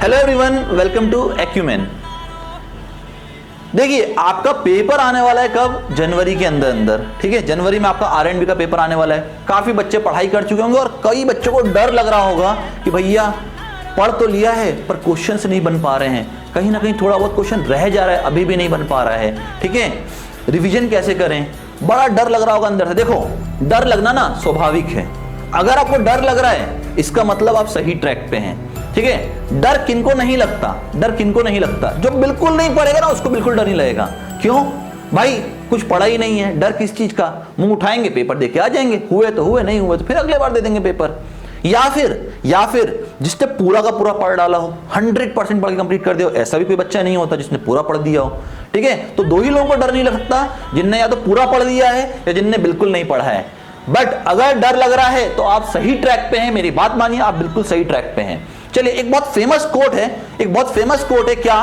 Hello everyone, welcome to Acumen. देखिए, आपका paper आने वाला है कब? जनवरी के अंदर। ठीक है, जनवरी में आपका R&B का पेपर आने वाला है। काफी बच्चे पढ़ाई कर चुके होंगे और कई बच्चों को डर लग रहा होगा कि भैया पढ़ तो लिया है पर क्वेश्चंस नहीं बन पा रहे हैं, कहीं ना कहीं थोड़ा बहुत क्वेश्चन रह जा रहा है, अभी भी नहीं बन पा रहा है। ठीक है, रिवीजन कैसे करें, बड़ा डर लग रहा होगा अंदर से। देखो, डर लगना ना स्वाभाविक है। अगर आपको डर लग रहा है इसका मतलब आप सही ट्रैक पे हैं। ठीक है, डर किनको नहीं लगता, डर किनको नहीं लगता? जो बिल्कुल नहीं पढ़ेगा ना उसको बिल्कुल डर नहीं लगेगा। क्यों भाई? कुछ पढ़ा ही नहीं है, डर किस चीज का? मुंह उठाएंगे, पेपर दे के आ जाएंगे, हुए तो हुए, नहीं हुए तो फिर अगले बार दे देंगे पेपर। या फिर जिसने पूरा का पूरा पढ़ डाला हो, 100% पढ़ के कंप्लीट कर दिया हो, ऐसा भी कोई बच्चा नहीं होता जिसने पूरा पढ़ दिया हो। ठीक है, तो दो ही लोगों को डर नहीं लगता, जिनने या तो पूरा पढ़ दिया है या जिनने बिल्कुल नहीं पढ़ा है। बट अगर डर लग रहा है तो आप सही ट्रैक पे हैं, मेरी बात मानिए, आप बिल्कुल सही ट्रैक पे हैं। चलिए, एक बहुत फेमस कोट है, क्या?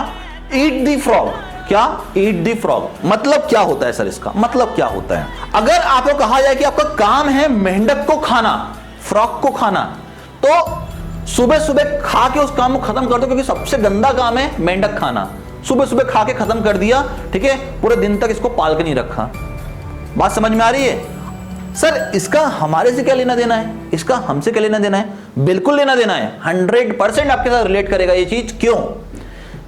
Eat the frog. क्या? ईट द फ्रॉग मतलब क्या होता है सर? इसका मतलब क्या होता है? अगर आपको कहा जाए कि आपका काम है मेंढक को खाना, फ्रॉग को खाना, तो सुबह सुबह खा के उस काम को खत्म कर दो, क्योंकि सबसे गंदा काम है मेंढक खाना। सुबह सुबह खा के खत्म कर दिया, ठीक है, पूरे दिन तक इसको पाल के नहीं रखा। बात समझ में आ रही है? सर, इसका हमारे से क्या लेना देना है? इसका हमसे क्या लेना देना है? बिल्कुल लेना देना है। 100% आपके साथ रिलेट करेगा ये चीज। क्यों?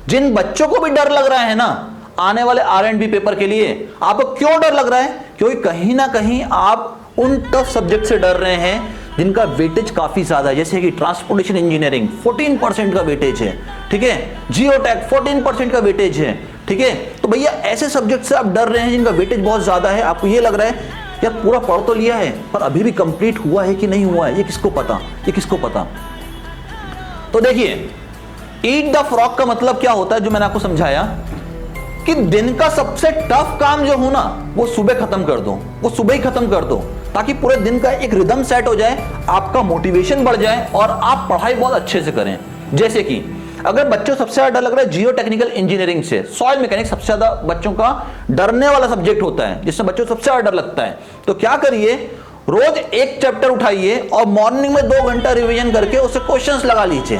जिन बच्चों को भी डर लग रहा है ना आने वाले R&B पेपर के लिए, आपको क्यों डर लग रहा है? क्योंकि कहीं ना कहीं आप उन टफ सब्जेक्ट से डर रहे हैं जिनका वेटेज काफी ज्यादा है, जैसे कि ट्रांसपोर्टेशन इंजीनियरिंग 14% का वेटेज है। ठीक है, जियोटेक 14% का वेटेज है। ठीक है, तो भैया ऐसे सब्जेक्ट से आप डर रहे हैं जिनका वेटेज बहुत ज्यादा है। आपको ये लग रहा है यार पूरा पढ़ तो लिया है पर अभी भी कंप्लीट हुआ है कि नहीं हुआ है, ये किसको पता, ये किसको पता। तो देखिए, ईट द फ्रॉग का मतलब क्या होता है, जो मैंने आपको समझाया कि दिन का सबसे टफ काम जो हो ना वो सुबह खत्म कर दो, वो सुबह ही खत्म कर दो, ताकि पूरे दिन का एक रिदम सेट हो जाए, आपका मोटिवेशन बढ़ जाए और आप पढ़ाई बहुत अच्छे से करें। जैसे कि अगर बच्चों सबसे ज्यादा डर लग रहा है जियो टेक्निकल इंजीनियरिंग से, सॉइल मैकेनिक्स सबसे ज्यादा बच्चों का डरने वाला सब्जेक्ट होता है, जिससे बच्चों को सबसे ज्यादा डर लगता है, तो क्या करिए, रोज एक चैप्टर उठाइए और मॉर्निंग में 2 घंटा रिवीजन करके उससे क्वेश्चंस लगा लीजिए।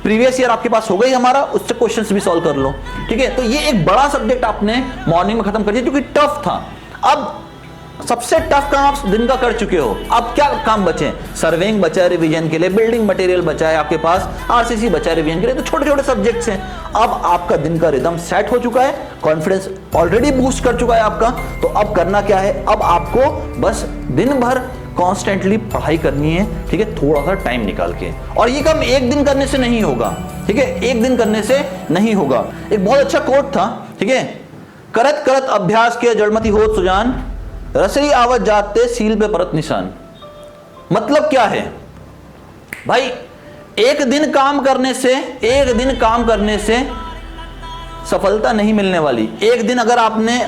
प्रीवियस ईयर आपके पास हो गई हमारा, उससे क्वेश्चंस भी सॉल्व कर लो। ठीक है, तो ये एक बड़ा सब्जेक्ट आपने मॉर्निंग में खत्म कर दिया जो कि टफ था। अब सबसे टफ काम आप दिन का कर चुके हो, अब क्या काम बचे? सर्वेइंग बचा है रिवीजन के लिए, बिल्डिंग मटेरियल बचा है आपके पास, RCC बचा है रिवीजन के लिए, तो छोटे छोटे सब्जेक्ट्स हैं। अब आपका दिन का रिदम सेट हो चुका है, कॉन्फिडेंस ऑलरेडी बूस्ट कर चुका है आपका। तो अब करना क्या है? अब आपको बस दिन भर कॉन्स्टेंटली पढ़ाई करनी है। ठीक है, थोड़ा सा टाइम निकाल के, और ये काम एक दिन करने से नहीं होगा। ठीक है, एक दिन करने से नहीं होगा। एक बहुत अच्छा कोट था, ठीक है, करत करत अभ्यास के जड़मती होत सुजान, रसरी आवत जाते सील पे परत निशान। मतलब क्या है भाई? एक दिन काम करने से सफलता नहीं मिलने वाली। एक दिन अगर आपने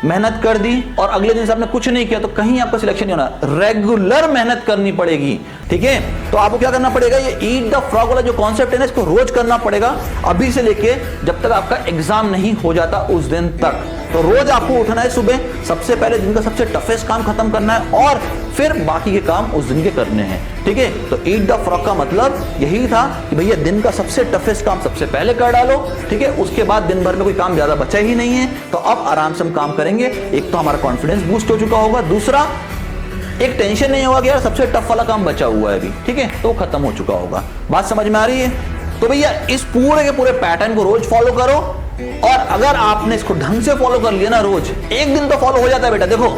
मेहनत कर दी और अगले दिन से आपने कुछ नहीं किया तो कहीं आपका सिलेक्शन नहीं होना। रेगुलर मेहनत करनी पड़ेगी। ठीक है, तो आपको क्या करना पड़ेगा? ये ईट द फ्रॉग वाला जो कॉन्सेप्ट है ना, इसको रोज करना पड़ेगा, अभी से लेके जब तक आपका एग्जाम नहीं हो जाता उस दिन तक। तो रोज आपको उठना है सुबह, सबसे पहले दिन का सबसे टफेस्ट काम खत्म करना है और फिर बाकी के काम उस दिन के करने हैं। ठीक है, तो ईट द फ्रॉग का मतलब यही था कि भैया दिन का सबसे टफेस्ट काम सबसे पहले कर डालो। ठीक है, उसके बाद दिन भर में कोई काम ज्यादा बचा ही नहीं है, तो अब आराम से हम काम करेंगे। एक तो हमारा कॉन्फिडेंस बूस्ट हो चुका होगा, दूसरा एक टेंशन नहीं होगा कि यार सबसे टफ वाला काम बचा हुआ है अभी। ठीक है, तो खत्म हो चुका होगा। बात समझ में आ रही है? तो भैया इस पूरे के पूरे पैटर्न को रोज फॉलो करो, और अगर आपने इसको ढंग से फॉलो कर लिया ना, रोज एक दिन तो फॉलो हो जाता है बेटा। देखो,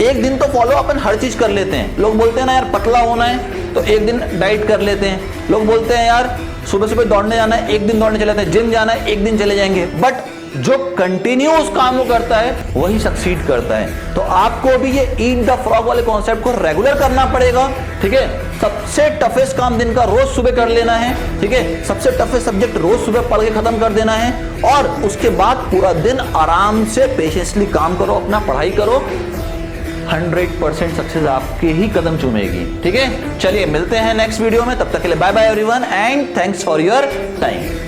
एक दिन तो फॉलो अपन हर चीज कर लेते हैं। लोग बोलते हैं ना यार पतला होना है तो एक दिन डाइट कर लेते हैं। लोग बोलते हैं यार सुबह सुबह दौड़ने जाना है, एक दिन दौड़ने चले जाते हैं। जिम जाना है, एक दिन चले जाएंगे। बट जो कंटिन्यूस काम वो करता है वही सक्सीड करता है। तो आपको भी ये ईट द फ्रॉग वाले कॉन्सेप्ट को रेगुलर करना पड़ेगा। ठीक है, सबसे टफेस्ट काम दिन का रोज सुबह कर लेना है। ठीक है, सबसे टफेस्ट सब्जेक्ट रोज सुबह पढ़ के खत्म कर देना है, और उसके बाद पूरा दिन आराम से पेशेंसली काम करो, अपना पढ़ाई करो। 100% सक्सेस आपके ही कदम चूमेगी। ठीक है, चलिए मिलते हैं नेक्स्ट वीडियो में, तब तक के लिए bye bye everyone and thanks for your time.